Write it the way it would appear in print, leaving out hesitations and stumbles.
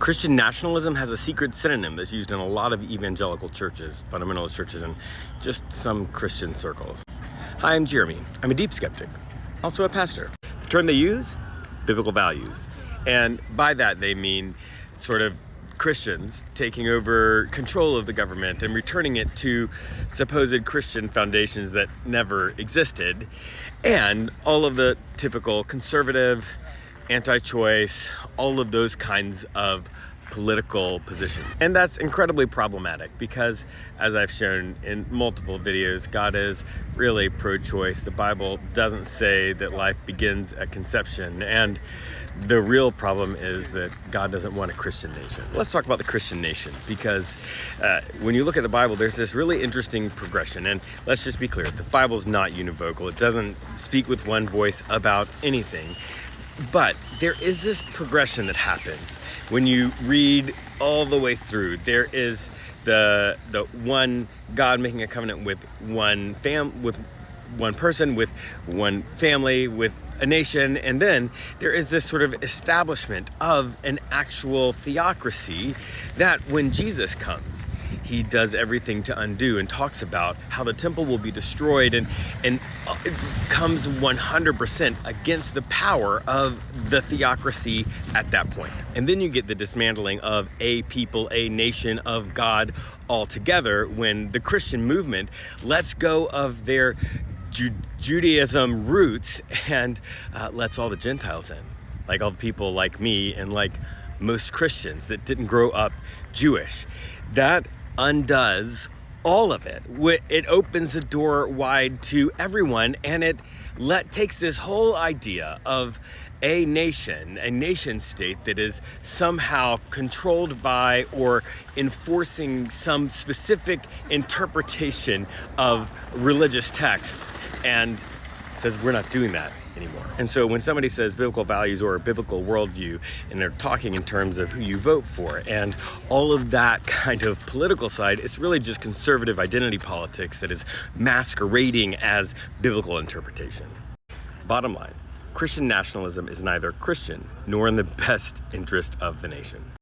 Christian nationalism has a secret synonym that's used in a lot of evangelical churches, fundamentalist churches, and just some Christian circles. Hi, I'm Jeremy. I'm a deep skeptic, also a pastor. The term they use? Biblical values. And by that they mean sort of Christians taking over control of the government and returning it to supposed Christian foundations that never existed, and all of the typical conservative, anti-choice, all of those kinds of political positions. And that's incredibly problematic because, as I've shown in multiple videos, God is really pro-choice. The Bible doesn't say that life begins at conception, and the real problem is that God doesn't want a Christian nation. Let's talk about the Christian nation, because when you look at the Bible, there's this really interesting progression. And let's just be clear, the Bible's not univocal. It doesn't speak with one voice about anything. But there is this progression that happens when you read all the way through. There is the one God making a covenant with one person, with one family, with a nation, and then there is this sort of establishment of an actual theocracy that when Jesus comes, he does everything to undo and talks about how the temple will be destroyed and it comes 100% against the power of the theocracy at that point. And then you get the dismantling of a people, a nation of God altogether when the Christian movement lets go of their Judaism roots and lets all the Gentiles in, like all the people like me and like most Christians that didn't grow up Jewish. That undoes all of it. It opens the door wide to everyone, and it takes this whole idea of a nation state that is somehow controlled by or enforcing some specific interpretation of religious texts, and says we're not doing that anymore. And so when somebody says biblical values or a biblical worldview, and they're talking in terms of who you vote for and all of that kind of political side, it's really just conservative identity politics that is masquerading as biblical interpretation. Bottom line, Christian nationalism is neither Christian nor in the best interest of the nation.